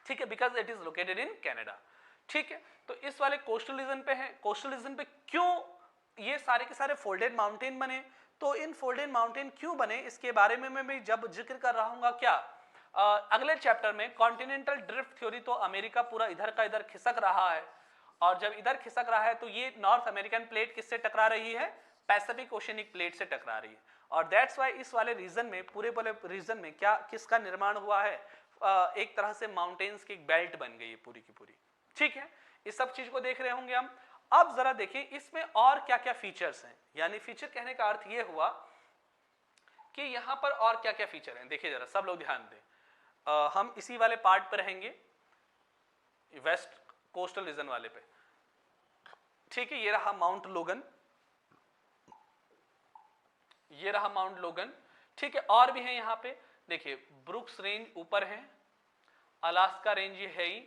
ठीक है, because it is located in Canada, ठीक है। तो इस वाले कोस्टल रीजन पे है, कोस्टल रीजन पे क्यों ये सारे के सारे फोल्डेड माउंटेन बने, तो इन फोल्डेड माउंटेन क्यों बने इसके बारे में मैं जब जिक्र कर रहा हूँ क्या, अगले चैप्टर में कॉन्टिनेंटल ड्रिफ्ट थ्योरी, तो अमेरिका पूरा इधर का इधर खिसक रहा है, और जब इधर खिसक रहा है तो ये नॉर्थ अमेरिकन प्लेट किससे टकरा रही है, पैसिफिक ओशियनिक प्लेट से टकरा रही है, और दैट्स वाई इस वाले रीजन में पूरे रीजन में क्या किसका निर्माण हुआ है, एक तरह से माउंटेन्स की एक बेल्ट बन गई है पूरी की पूरी, ठीक है। इस सब चीज को देख रहे होंगे हम। अब जरा देखिए इसमें और क्या क्या फीचर्स हैं, यानी फीचर कहने का अर्थ ये हुआ कि यहां पर और क्या क्या फीचर हैं। देखिए जरा सब लोग ध्यान दें, हम इसी वाले पार्ट पर रहेंगे, वेस्ट कोस्टल रीजन वाले पे, ठीक है। ये रहा माउंट लोगन, ये रहा माउंट लोगन, ठीक है। और भी है यहाँ पे, देखिए ब्रुक्स रेंज ऊपर है, अलास्का रेंज ये है ही,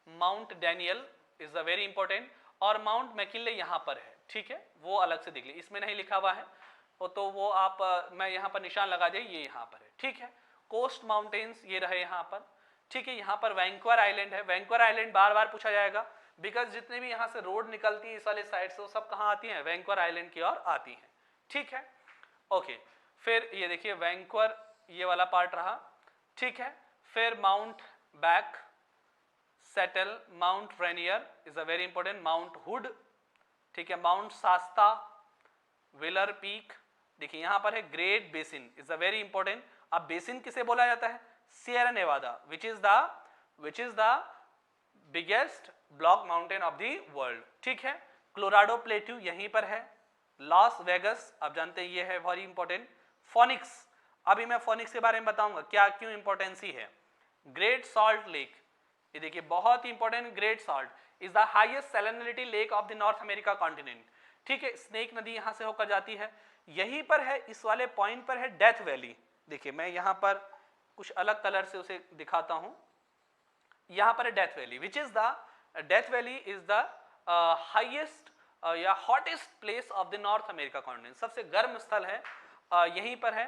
Mount Daniel is a very important, और माउंट मैकिनले यहाँ पर है, ठीक है। वो अलग से देख लीजिए, इसमें नहीं लिखा हुआ है तो वो आप मैं यहाँ पर निशान लगा दिए, ये यहाँ पर है, ठीक है। कोस्ट माउंटेन्स ये रहे यहाँ पर, ठीक है। यहाँ पर वैंकूवर आइलैंड है। वैंकूवर आइलैंड बार बार पूछा जाएगा, बिकॉज जितने भी यहाँ से रोड निकलती है इस वाले साइड से, वो सब कहाँ आती हैं, वैंकूवर आइलैंड की ओर आती हैं, ठीक है। ओके, फिर ये देखिए वैंकूवर ये वाला पार्ट रहा, ठीक है। फिर mount back settle, mount Rainier is a very important, mount hood, ठीक है। माउंट शास्ता, विलर पीक, देखिए यहां पर है Great Basin is a very important. अब बेसिन किसे बोला जाता है, Sierra Nevada, which is the biggest block mountain of the world, ठीक है। क्लोराडो प्लेट्यू यहीं पर है। लॉस वेगस आप जानते हैं ये है वेरी इंपॉर्टेंट। फोनिक्स, अभी मैं फोनिक्स के बारे में बताऊंगा क्या क्यों इंपॉर्टेंसी है। ग्रेट सॉल्ट लेक, ये देखिए बहुत ही important, Great Salt is the highest salinity lake of the North America continent, ठीक है। स्नेक नदी यहां से होकर जाती है। यहीं पर है, इस वाले पॉइंट पर है डेथ वैली, देखिए मैं यहां पर कुछ अलग कलर से उसे दिखाता हूं। यहां पर है Death Valley, which is the Death Valley is the highest या hottest place of the North America continent, सबसे गर्म स्थल है यहीं पर है,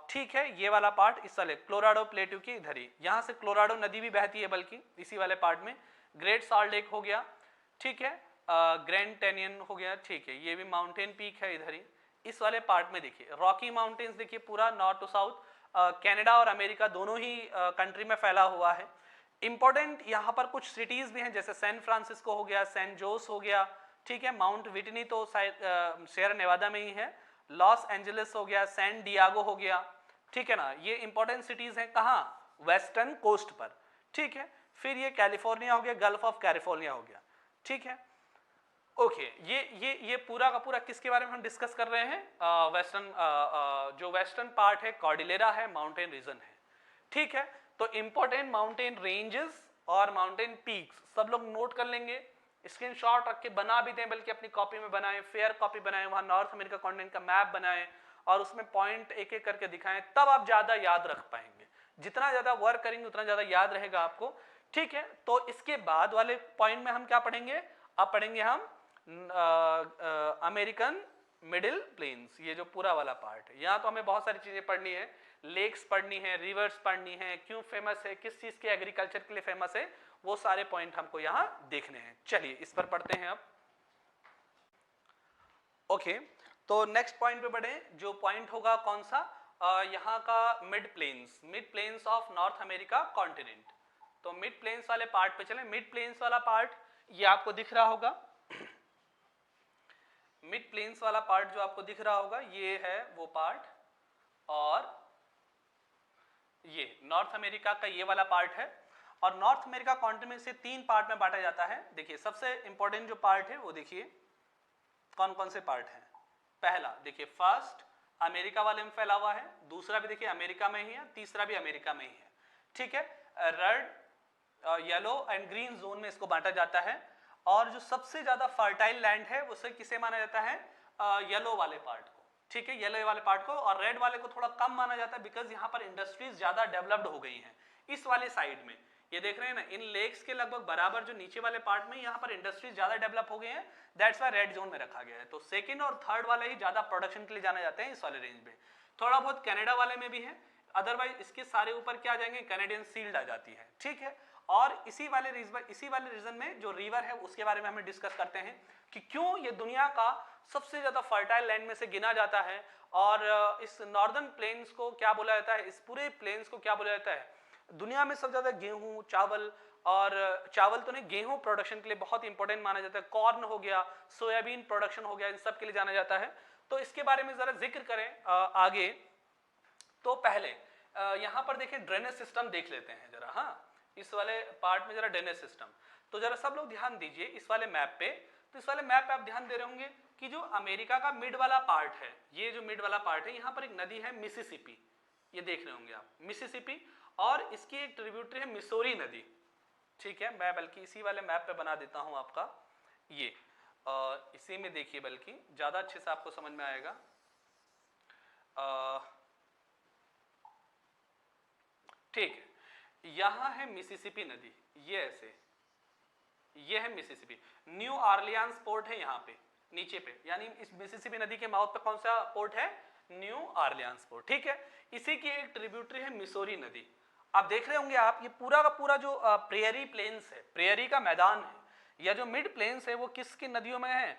ठीक है। ये वाला पार्ट इस वाले क्लोराडो प्लेट्यू की इधर ही, यहां से क्लोराडो नदी भी बहती है बल्कि इसी वाले पार्ट में। ग्रेट सॉल्ट लेक हो गया, ठीक है। ग्रैंड कैनियन हो गया, ठीक है। ये भी माउंटेन पीक है इधर ही इस वाले पार्ट में। देखिए रॉकी माउंटेन्स, देखिए पूरा नॉर्थ टू साउथ, कनाडा और अमेरिका दोनों ही कंट्री में फैला हुआ है। इंपॉर्टेंट यहाँ पर कुछ सिटीज भी हैं, जैसे सैन फ्रांसिस्को हो गया, सैन जोस हो गया, ठीक है। माउंट विटनी तो सियरा नेवादा में ही है। लॉस एंजलिस हो गया, सैन डियागो हो गया, ठीक है ना। ये इंपॉर्टेंट सिटीज हैं कहाँ, वेस्टर्न कोस्ट पर, ठीक है। फिर ये कैलिफोर्निया हो गया, गल्फ ऑफ कैलिफोर्निया हो गया, ठीक है। ओके, ये पूरा का पूरा किसके बारे में हम डिस्कस कर रहे हैं, वेस्टर्न जो वेस्टर्न पार्ट है कॉर्डिलेरा है, माउंटेन रीजन है, ठीक है। तो इंपॉर्टेंट माउंटेन रेंजेस और माउंटेन पीक्स सब लोग नोट कर लेंगे, स्क्रीनशॉट रख के बना भी दें, बल्कि अपनी कॉपी में बनाएं, फेयर कॉपी बनाएं, वहां नॉर्थ अमेरिका कॉन्टिनेंट का मैप बनाएं और उसमें पॉइंट एक एक करके दिखाएं, तब आप ज्यादा याद रख पाएंगे। जितना ज्यादा वर्क करेंगे उतना ज्यादा याद रहेगा आपको, ठीक है। तो इसके बाद वाले पॉइंट में हम क्या पढ़ेंगे, अब पढ़ेंगे हम अमेरिकन मिडिल प्लेन्स, ये जो पूरा वाला पार्ट है। यहाँ तो हमें बहुत सारी चीजें पढ़नी है, लेक्स पढ़नी है, रिवर्स पढ़नी है, क्यों फेमस है, किस चीज के एग्रीकल्चर के लिए फेमस है, वो सारे पॉइंट हमको यहाँ देखने हैं। चलिए इस पर पढ़ते हैं अब। ओके, तो नेक्स्ट पॉइंट पे बढ़े, जो पॉइंट होगा कौन सा, यहाँ का mid plains of North America continent. तो मिड प्लेन्स वाले पार्ट पे चले। मिड प्लेन्स वाला पार्ट ये आपको दिख रहा होगा, मिड प्लेन्स वाला पार्ट जो आपको दिख रहा होगा ये है वो पार्ट, और ये नॉर्थ अमेरिका का ये वाला पार्ट है। और नॉर्थ अमेरिका कॉन्टिनेंट से 3 पार्ट में बांटा जाता है। देखिए सबसे इंपॉर्टेंट जो पार्ट है वो देखिए कौन कौन से पार्ट हैं। पहला देखिए फर्स्ट अमेरिका वाले में फैला हुआ है, दूसरा भी देखिए अमेरिका में ही है, तीसरा भी अमेरिका में ही है, ठीक है। Red, yellow and green zone में इसको बांटा जाता है। और जो सबसे ज्यादा फर्टाइल लैंड है उसे किसे माना जाता है, येलो वाले पार्ट को, ठीक है, येलो वाले पार्ट को। और रेड वाले को थोड़ा कम माना जाता है, बिकॉज यहाँ पर इंडस्ट्रीज ज्यादा डेवलप्ड हो गई हैं। इस वाले साइड में ये देख रहे हैं ना, इन लेक्स के लगभग बराबर जो नीचे वाले पार्ट में यहाँ पर इंडस्ट्रीज ज्यादा डेवलप हो गए हैं, दैट्स वाई रेड जोन में रखा गया है। तो सेकंड और थर्ड वाले ही ज्यादा प्रोडक्शन के लिए जाने जाते हैं इस वाले रेंज में। थोड़ा बहुत कनाडा वाले में भी है, अदरवाइज इसके सारे ऊपर क्या आ जाएंगे, कैनेडियन सील्ड आ जाती है, ठीक है। और इसी वाले रीजन में जो रिवर है उसके बारे में हमें डिस्कस करते हैं कि क्यों ये दुनिया का सबसे ज्यादा फर्टाइल लैंड में से गिना जाता है। और इस नॉर्दर्न प्लेन्स को क्या बोला जाता है, इस पूरे प्लेन्स को क्या बोला जाता है, दुनिया में सबसे ज्यादा गेहूं, चावल, और चावल तो नहीं, गेहूं प्रोडक्शन के लिए बहुत इंपॉर्टेंट माना जाता है। कॉर्न हो गया, सोयाबीन प्रोडक्शन हो गया, इन सब के लिए जाना जाता है। तो इसके बारे में जरा जिक्र करें आगे। तो पहले यहाँ पर देखिए ड्रेनेज सिस्टम देख लेते हैं जरा, हाँ इस वाले पार्ट में जरा ड्रेनेज सिस्टम। तो जरा सब लोग ध्यान दीजिए इस वाले मैप पे। तो इस वाले मैप पे आप ध्यान दे रहे होंगे कि जो अमेरिका का मिड वाला पार्ट है, ये जो मिड वाला पार्ट है, यहाँ पर एक नदी है मिसिसिपी, ये देख रहे होंगे आप मिसिसिपी, और इसकी एक ट्रिब्यूटरी है मिसौरी नदी। ठीक है, मैं बल्कि इसी वाले मैप पे बना देता हूं आपका, ये इसी में देखिए, बल्कि ज्यादा अच्छे से आपको समझ में आएगा। ठीक है, यहां है मिसिसिपी नदी, ये ऐसे, ये है मिसिसिपी। न्यू ऑरलियंस पोर्ट है यहाँ पे नीचे पे, यानी इस मिसिसिपी नदी के माउथ पे कौन सा पोर्ट है? New Orleans port. ठीक है, इसी की एक ट्रिब्यूटरी है मिसौरी नदी। आप देख रहे होंगे आप, ये पूरा का पूरा जो प्रेयरी प्लेन्स है, प्रेयरी का मैदान है, या जो मिड प्लेन्स है वो किसकी नदियों में है?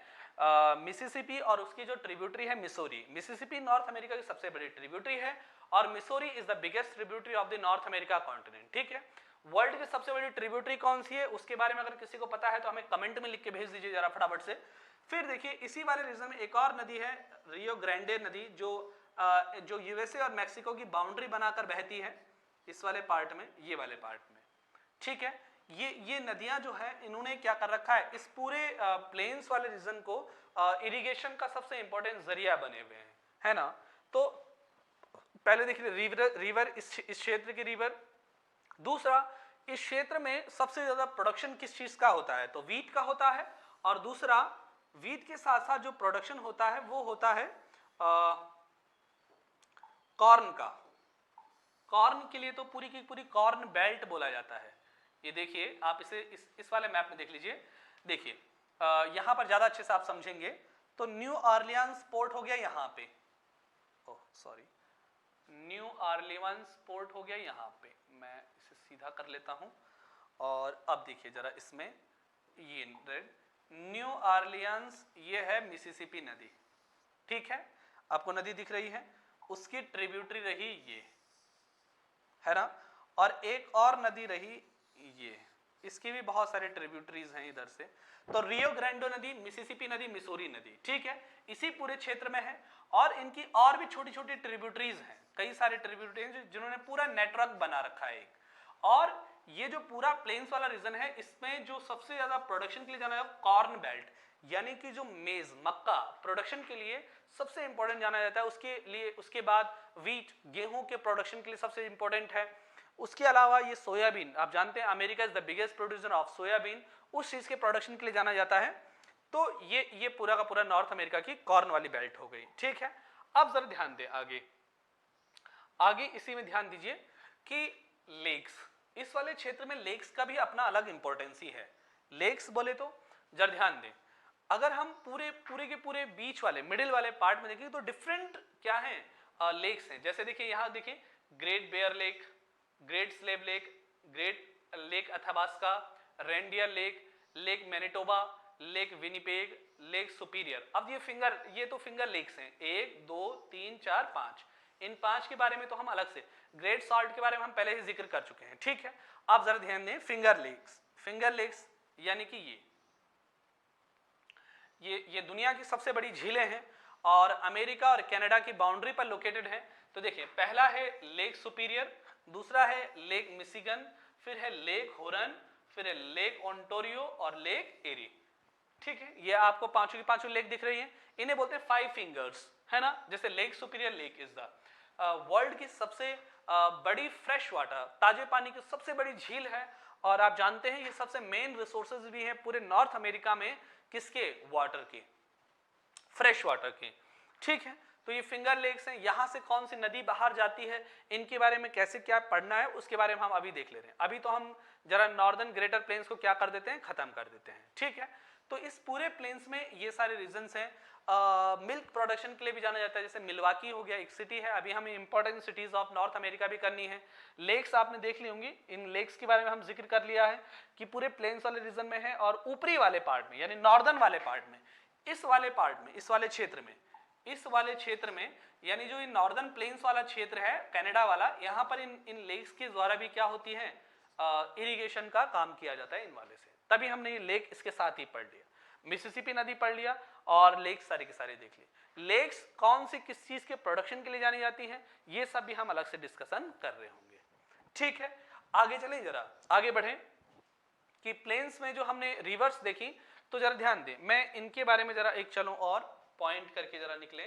मिसिसिपी, और उसकी जो ट्रिब्यूटरी है मिसौरी। मिसिसिपी नॉर्थ अमेरिका की सबसे बड़ी ट्रिब्यूटरी है, और Missouri is the biggest tributary of the North America continent. ठीक है, वर्ल्ड की सबसे बड़ी ट्रिब्यूटरी कौन सी है, उसके बारे में अगर किसी को पता है तो हमें कमेंट में लिख के भेज दीजिए जरा फटाफट से। फिर देखिए इसी वाले रीजन में एक और नदी है, रियो ग्रांडे नदी, जो यूएसए और मैक्सिको की बाउंड्री बनाकर बहती है इस वाले पार्ट में, ये वाले पार्ट में। ठीक है, ये नदियां जो है इन्होंने क्या कर रखा है, इस पूरे प्लेन्स वाले रीजन को इरिगेशन का सबसे इंपॉर्टेंट जरिया बने हुए हैं, है ना। तो पहले देखिए रिवर इस क्षेत्र की रिवर। दूसरा, इस क्षेत्र में सबसे ज्यादा प्रोडक्शन किस चीज का होता है? तो वीट का होता है, और दूसरा वीट के साथ साथ जो प्रोडक्शन होता है वो होता है कॉर्न का। कॉर्न के लिए तो पूरी की पूरी कॉर्न बेल्ट बोला जाता है। ये देखिए आप इसे इस वाले मैप में देख लीजिए। देखिए यहां पर ज्यादा अच्छे से आप समझेंगे तो न्यू ऑरलियंस पोर्ट हो गया यहाँ पे, oh sorry, new Orleans port हो गया यहाँ पे, मैं इसे सीधा कर लेता हूं। और अब देखिए जरा इसमें, ये रेड न्यू ऑरलियंस, ये है मिसिसिपी नदी। ठीक है, आपको नदी दिख रही है, उसकी ट्रिब्यूटरी रही ये, है ना। और एक और नदी रही ये, इसकी भी बहुत सारे ट्रिब्यूटरीज हैं इधर से। तो रियो ग्रांडे नदी, मिसिसिपी नदी, मिसौरी नदी, ठीक है, इसी पूरे क्षेत्र में है। और इनकी और भी छोटी छोटी ट्रिब्यूटरीज हैं, कई सारे ट्रिब्यूटरीज जिन्होंने पूरा नेटवर्क बना रखा है एक। और ये जो पूरा प्लेन्स वाला रीजन है, इसमें जो सबसे ज्यादा प्रोडक्शन के लिए जाना है कॉर्न बेल्ट, यानी कि जो मेज, मक्का प्रोडक्शन के लिए सबसे इंपॉर्टेंट जाना जाता है। उसके लिए, उसके बाद वीट, गेहूं के प्रोडक्शन के लिए सबसे इंपॉर्टेंट है। उसके अलावा ये सोयाबीन, आप जानते हैं America is the biggest producer of soybean, उस चीज के प्रोडक्शन के लिए जाना जाता है। तो ये पूरा का पूरा नॉर्थ अमेरिका की कॉर्न वाली बेल्ट हो गई। ठीक है, अब जरा ध्यान दें आगे इसी में ध्यान दीजिए कि लेक्स, इस वाले क्षेत्र में लेक्स का भी अपना अलग इंपॉर्टेंस ही है। लेक्स बोले तो जरा ध्यान दें, अगर हम पूरे के पूरे बीच वाले, मिडिल वाले पार्ट में देखें तो डिफरेंट क्या है लेक्स हैं। जैसे देखिए यहाँ देखिए, Great Bear Lake, Great Slave Lake, Great Lake Athabasca, Reindeer Lake, Lake Manitoba, Lake Winnipeg, Lake Superior. अब ये तो फिंगर लेक्स हैं, 1 2 3 4 5। इन 5 के बारे में तो हम अलग से, ग्रेट सॉल्ट के बारे में हम पहले ही जिक्र कर चुके हैं। ठीक है, आप जरा ध्यान दें, फिंगर लेक्स यानी कि ये दुनिया की सबसे बड़ी झीलें हैं और अमेरिका और कनाडा की बाउंड्री पर लोकेटेड है। तो देखिए, पहला है लेक सुपीरियर, दूसरा है लेक मिशिगन, फिर है लेक होरन, फिर है लेक ओंटारियो और लेक एरी। ठीक है, ये आपको पांचों की पांचों लेक दिख रही हैं, इन्हें बोलते हैं 5 फिंगर्स, है ना। जैसे lake superior lake is the world की सबसे बड़ी फ्रेश वाटर, ताजे पानी की सबसे बड़ी झील है। और आप जानते हैं ये सबसे मेन रिसोर्सेज भी है पूरे नॉर्थ अमेरिका में, किसके? वाटर के, फ्रेश वाटर के। ठीक है, तो ये फिंगर लेक्स हैं। यहां से कौन सी नदी बाहर जाती है, इनके बारे में कैसे क्या पढ़ना है उसके बारे में हम अभी देख ले रहे हैं। अभी तो हम जरा नॉर्दर्न ग्रेटर प्लेन्स को क्या कर देते हैं, खत्म कर देते हैं। ठीक है, तो इस पूरे प्लेन्स में ये सारे रीजन्स हैं। मिल्क प्रोडक्शन के लिए भी जाना जाता है, जैसे मिल्वाकी हो गया, एक सिटी है। अभी हमें important cities of North America भी करनी है। लेक्स आपने देख ली होंगी, इन लेक्स के बारे में हम जिक्र कर लिया है कि पूरे प्लेन्स वाले रीजन में है। और ऊपरी वाले पार्ट में, यानी नॉर्दर्न वाले पार्ट में, इस वाले पार्ट में, इस वाले क्षेत्र में, यानी जो नॉर्दर्न प्लेन्स वाला क्षेत्र है कनाडा वाला, यहाँ पर इन लेक्स के द्वारा भी क्या होती है, इरिगेशन का काम किया जाता है इन वाले से। तभी हमने ये लेक इसके साथ ही पढ़ लिया, मिसिसिपी नदी पढ़ लिया और लेक्स सारे के सारे देख लिए। लेक्स कौन सी किस चीज के प्रोडक्शन के लिए जानी जाती हैं, ये सब भी हम अलग से डिस्कशन कर रहे होंगे। ठीक है, आगे चलें, जरा आगे बढ़ें। कि प्लेन्स में जो हमने रिवर्स देखी, तो जरा ध्यान दें, मैं इनके बारे में जरा एक चलो और पॉइंट करके जरा निकले।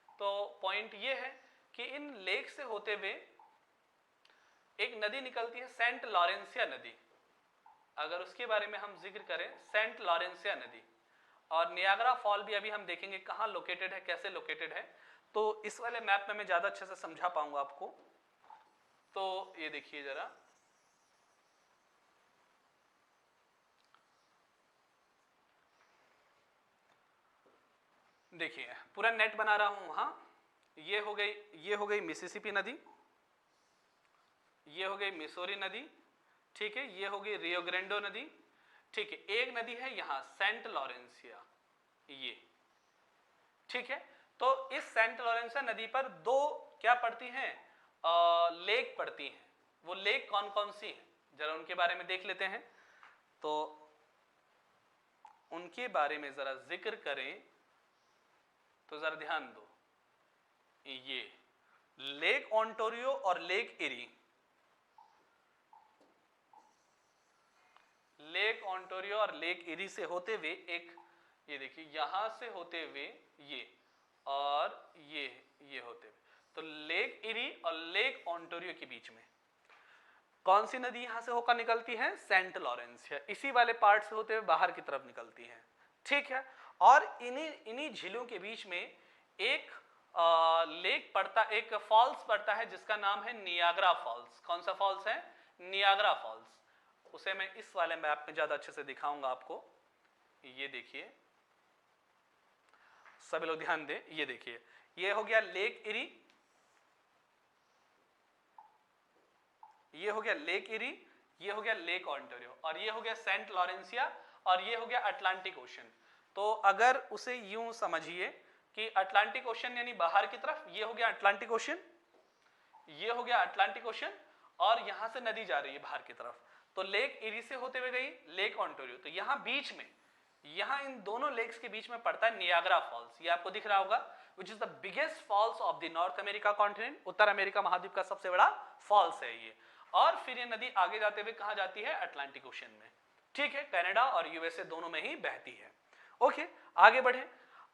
तो पॉइंट ये है कि इन लेक से होते हुए एक नदी निकलती है सेंट लॉरेंसिया नदी। अगर उसके बारे में हम जिक्र करें, सेंट लॉरेंसिया नदी, और नियाग्रा फॉल भी अभी हम देखेंगे कहाँ लोकेटेड है, कैसे लोकेटेड है। तो इस वाले मैप में मैं ज्यादा अच्छे से समझा पाऊंगा आपको। तो ये देखिए जरा, देखिए पूरा नेट बना रहा हूं वहां। ये हो गई मिसिसिपी नदी, ये हो गई मिसौरी नदी, ठीक है, ये हो गई रियो ग्रांडे नदी, ठीक है। एक नदी है यहां सेंट लॉरेंसिया, ये, ठीक है। तो इस सेंट लॉरेंसिया नदी पर दो क्या पड़ती हैं, लेक पड़ती हैं। वो लेक कौन कौन सी हैं, जरा उनके बारे में देख लेते हैं। तो उनके बारे में जरा जिक्र करें तो जरा ध्यान दो, ये लेक ओंटारियो और लेक एरी, लेक ओंटारियो और लेक एरी से होते हुए एक, ये देखिए यहां से होते हुए ये, और ये होते हुए, तो लेक एरी और लेक ओंटारियो के बीच में कौन सी नदी यहां से होकर निकलती है, सेंट लॉरेंसिया, इसी वाले पार्ट से होते हुए बाहर की तरफ निकलती है, ठीक है। और इन्हीं झीलों के बीच में एक लेक पड़ता, एक फॉल्स पड़ता है जिसका नाम है नियाग्रा फॉल्स। कौन सा फॉल्स है, नियाग्रा फॉल्स। उसे मैं इस वाले मैप में ज्यादा अच्छे से दिखाऊंगा आपको। ये देखिए सभी लोग ध्यान दें, ये देखिए ये हो गया लेक एरी, ये हो गया लेक एरी, ये हो गया लेक ओंटारियो, और ये हो गया सेंट लॉरेंसिया, और ये हो गया अटलांटिक ओशन। तो अगर उसे यूं समझिए कि अटलांटिक ओशन यानी बाहर की तरफ, ये हो गया अटलांटिक ओशन, ये हो गया अटलांटिक ओशन, और यहां से नदी जा रही है बाहर की तरफ। तो लेक एरी से होते हुए गई लेक ओंटारियो। तो यहां बीच में, यहां इन दोनों लेक्स के बीच में पड़ता है नियाग्रा फॉल्स। ये आपको दिख रहा होगा, which is the biggest falls of the North America continent. उत्तर अमेरिका महाद्वीप का सबसे बड़ा फॉल्स है ये। और फिर ये नदी आगे जाते हुए कहां जाती है, अटलांटिक ओशन में, ठीक है। कनाडा और यूएसए दोनों में ही बहती है। ओके, आगे बढ़े।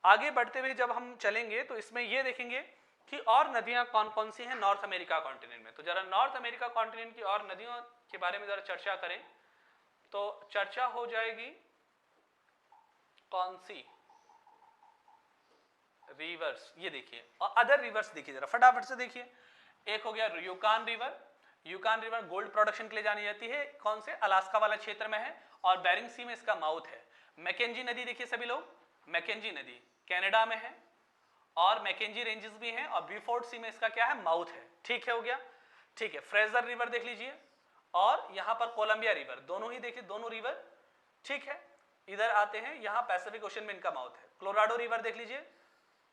आगे बढ़ते हुए जब हम चलेंगे तो इसमें ये देखेंगे कि और नदियां कौन कौन सी हैं नॉर्थ अमेरिका कॉन्टिनेंट में। तो जरा नॉर्थ अमेरिका कॉन्टिनेंट की और नदियों के बारे में जरा चर्चा करें। तो चर्चा हो जाएगी कौन सी, रिवर्स। ये देखिए, और अदर रिवर्स देखिए जरा फटाफट से देखिए। एक हो गया यूकान रिवर, यूकान रिवर गोल्ड प्रोडक्शन के लिए जानी जाती है, कौन से, अलास्का वाला क्षेत्र में है, और बेरिंग सी में इसका माउथ है। मैकेंजी नदी देखिए सभी लोग, मैकेंजी नदी कनाडा में है, और मैकेंजी रेंजेस भी हैं, और ब्यूफोर्ड सी में इसका क्या है, माउथ है, ठीक है, हो गया, ठीक है। फ्रेजर रिवर देख लीजिए, और यहां पर कोलंबिया रिवर, दोनों ही देखिए, दोनों रिवर, ठीक है, इधर आते हैं, यहां पैसिफिक ओशन में इनका माउथ है। कोलोराडो रिवर देख लीजिए,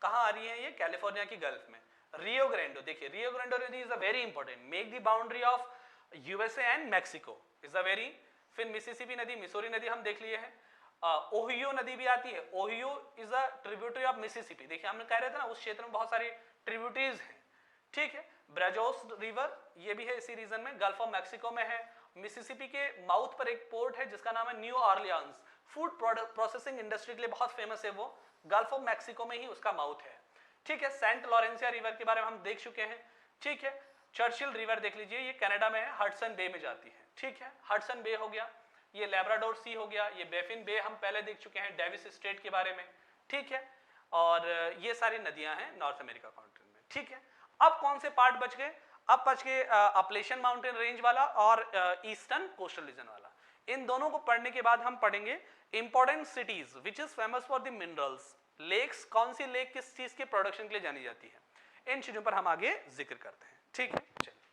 कहां आ रही है ये, कैलिफोर्निया की गल्फ में। रियो ग्रांडे देखिए, रियो ग्रांडे नदी is a very important, make the boundary of USA and Mexico, is a very. फिर मिसिसिपी नदी, मिसौरी नदी हम देख लिए हैं। ओहियो नदी भी आती है, Ohio is a tributary of Mississippi. देखिए हमने कह रहे थे ना उस क्षेत्र में बहुत सारी ट्रिब्यूटरीज हैं, ठीक है। ब्राजोस रिवर ये भी है इसी रीजन में, गल्फ ऑफ मैक्सिको में है। मिसिसिपी के माउथ पर एक पोर्ट है जिसका नाम है new Orleans, food processing industry के लिए बहुत फेमस है वो, गल्फ ऑफ मैक्सिको में ही उसका माउथ है, ठीक है। सेंट लॉरेंसिया रिवर के बारे में हम देख चुके हैं, ठीक है। चर्चिल रिवर देख लीजिए, ये कनाडा में है, हडसन बे में जाती है, ठीक है, हडसन बे हो गया। ये लैब्राडोर सी हो गया, ये बेफिन बे हम पहले देख चुके हैं डेविस स्ट्रेट के बारे में, ठीक है। और ये सारी नदियां हैं नॉर्थ अमेरिका कॉन्टिनेंट में, ठीक है। अब कौन से पार्ट बच गए, अब बच गए अपलेशियन माउंटेन रेंज वाला और ईस्टर्न कोस्टल रीजन वाला। इन दोनों को पढ़ने के बाद हम पढ़ेंगे important cities which is famous for the minerals, lakes, कौन सी लेक किस चीज के प्रोडक्शन के लिए जानी जाती है। इन चीजों पर हम आगे जिक्र करते हैं, ठीक है, चलिए।